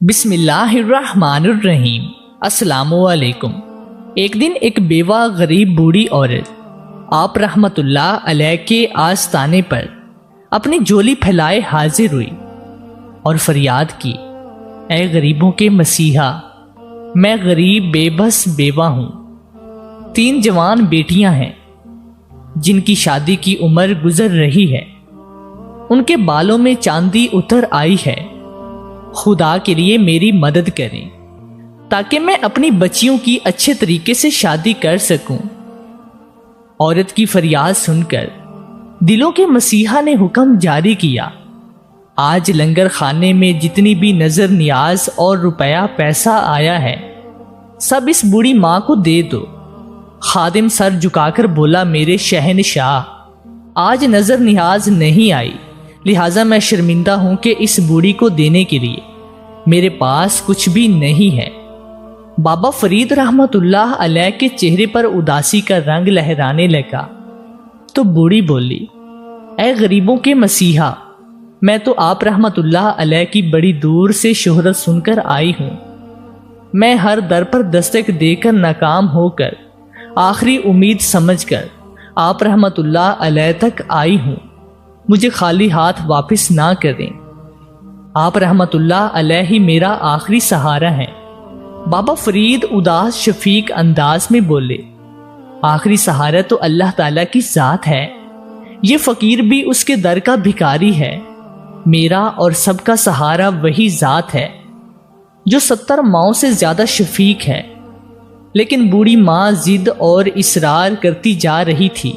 بسم اللہ الرحمن الرحیم۔ السلام علیکم۔ ایک دن ایک بیوہ غریب بوڑھی عورت آپ رحمت اللہ علیہ کے آستانے پر اپنی جھولی پھیلائے حاضر ہوئی اور فریاد کی، اے غریبوں کے مسیحا، میں غریب بے بس بیوہ ہوں۔ 3 جوان بیٹیاں ہیں جن کی شادی کی عمر گزر رہی ہے، ان کے بالوں میں چاندی اتر آئی ہے۔ خدا کے لیے میری مدد کریں تاکہ میں اپنی بچیوں کی اچھے طریقے سے شادی کر سکوں۔ عورت کی فریاد سن کر دلوں کے مسیحا نے حکم جاری کیا، آج لنگر خانے میں جتنی بھی نظر نیاز اور روپیہ پیسہ آیا ہے سب اس بوڑھی ماں کو دے دو۔ خادم سر جھکا کر بولا، میرے شہنشاہ، آج نظر نیاز نہیں آئی، لہٰذا میں شرمندہ ہوں کہ اس بوڑھی کو دینے کے لیے میرے پاس کچھ بھی نہیں ہے۔ بابا فرید رحمت اللہ علیہ کے چہرے پر اداسی کا رنگ لہرانے لگا تو بوڑھی بولی، اے غریبوں کے مسیحا، میں تو آپ رحمت اللہ علیہ کی بڑی دور سے شہرت سن کر آئی ہوں۔ میں ہر در پر دستک دے کر ناکام ہو کر آخری امید سمجھ کر آپ رحمت اللہ علیہ تک آئی ہوں، مجھے خالی ہاتھ واپس نہ کریں۔ آپ رحمت اللہ علیہ ہی میرا آخری سہارا ہے۔ بابا فرید اداس شفیق انداز میں بولے، آخری سہارا تو اللہ تعالیٰ کی ذات ہے، یہ فقیر بھی اس کے در کا بھکاری ہے۔ میرا اور سب کا سہارا وہی ذات ہے جو 70 ماؤں سے زیادہ شفیق ہے۔ لیکن بوڑھی ماں ضد اور اصرار کرتی جا رہی تھی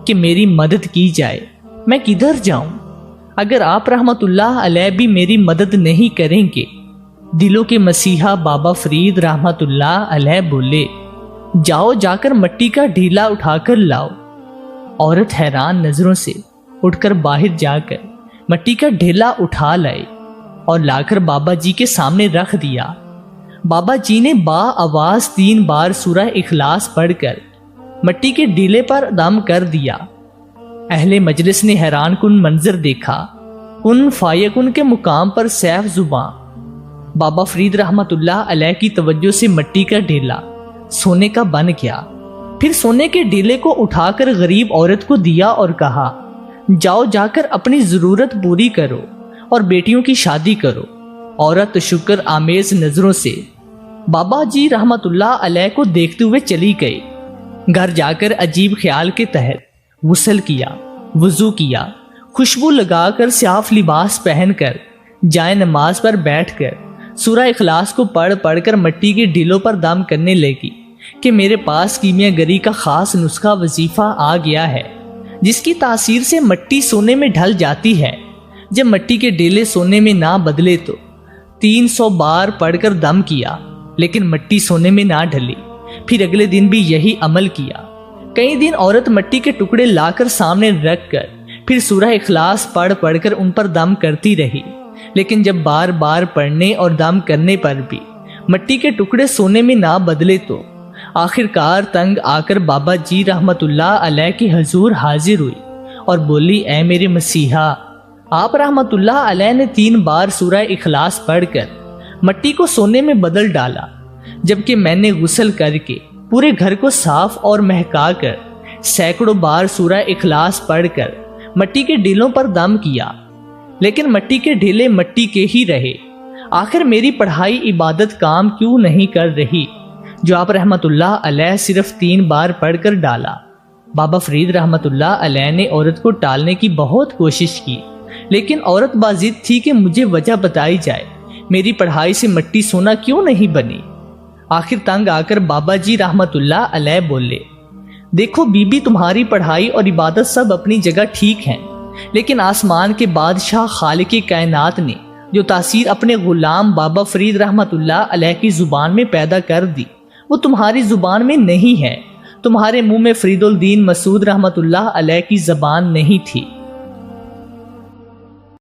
کہ میری مدد کی جائے، میں کدھر جاؤں؟ اگر آپ رحمت اللہ علیہ بھی میری مدد نہیں کریں گے۔ دلوں کے مسیحا بابا فرید رحمت اللہ علیہ بولے، جاؤ جا کر مٹی کا ڈھیلا اٹھا کر لاؤ۔ عورت حیران نظروں سے اٹھ کر باہر جا کر مٹی کا ڈھیلا اٹھا لائے اور لا کر بابا جی کے سامنے رکھ دیا۔ بابا جی نے با آواز 3 بار سورہ اخلاص پڑھ کر مٹی کے ڈھیلے پر دم کر دیا۔ اہل مجلس نے حیران کن منظر دیکھا، کن فایکن کے مقام پر سیف زباں بابا فرید رحمت اللہ علیہ کی توجہ سے مٹی کا ڈھیلا سونے کا بن گیا۔ پھر سونے کے ڈھیلے کو اٹھا کر غریب عورت کو دیا اور کہا، جاؤ جا کر اپنی ضرورت پوری کرو اور بیٹیوں کی شادی کرو۔ عورت شکر آمیز نظروں سے بابا جی رحمت اللہ علیہ کو دیکھتے ہوئے چلی گئی۔ گھر جا کر عجیب خیال کے تحت غسل کیا، وضو کیا، خوشبو لگا کر صاف لباس پہن کر جائے نماز پر بیٹھ کر سورہ اخلاص کو پڑھ کر مٹی کے ڈھیلوں پر دم کرنے لگی کہ میرے پاس کیمیا گری کا خاص نسخہ وظیفہ آ گیا ہے جس کی تاثیر سے مٹی سونے میں ڈھل جاتی ہے۔ جب مٹی کے ڈھیلے سونے میں نہ بدلے تو 300 بار پڑھ کر دم کیا لیکن مٹی سونے میں نہ ڈھلی۔ پھر اگلے دن بھی یہی عمل کیا۔ کئی دن عورت مٹی کے ٹکڑے لا کر سامنے رکھ کر پھر سورہ اخلاص پڑھ کر ان پر دم کرتی رہی، لیکن جب بار بار پڑھنے اور دم کرنے پر بھی مٹی کے ٹکڑے سونے میں نہ بدلے تو آخر کار تنگ آ کر بابا جی رحمت اللہ علیہ کے حضور حاضر ہوئی اور بولی، اے میرے مسیحا، آپ رحمت اللہ علیہ نے 3 بار سورہ اخلاص پڑھ کر مٹی کو سونے میں بدل ڈالا، جبکہ میں نے غسل کر کے پورے گھر کو صاف اور مہکا کر سینکڑوں بار سورہ اخلاص پڑھ کر مٹی کے ڈھیلوں پر دم کیا، لیکن مٹی کے ڈھیلے مٹی کے ہی رہے۔ آخر میری پڑھائی عبادت کام کیوں نہیں کر رہی جو آپ رحمت اللہ علیہ صرف 3 بار پڑھ کر ڈالا؟ بابا فرید رحمت اللہ علیہ نے عورت کو ٹالنے کی بہت کوشش کی، لیکن عورت باضد تھی کہ مجھے وجہ بتائی جائے، میری پڑھائی سے مٹی سونا کیوں نہیں بنی؟ آخر تنگ آ کر بابا جی رحمت اللہ علیہ بولے، دیکھو بی بی، تمہاری پڑھائی اور عبادت سب اپنی جگہ ٹھیک ہیں، لیکن آسمان کے بادشاہ خالق کائنات نے جو تاثیر اپنے غلام بابا فرید رحمت اللہ علیہ کی زبان میں پیدا کر دی وہ تمہاری زبان میں نہیں ہے۔ تمہارے منہ میں فرید الدین مسعود رحمت اللہ علیہ کی زبان نہیں تھی۔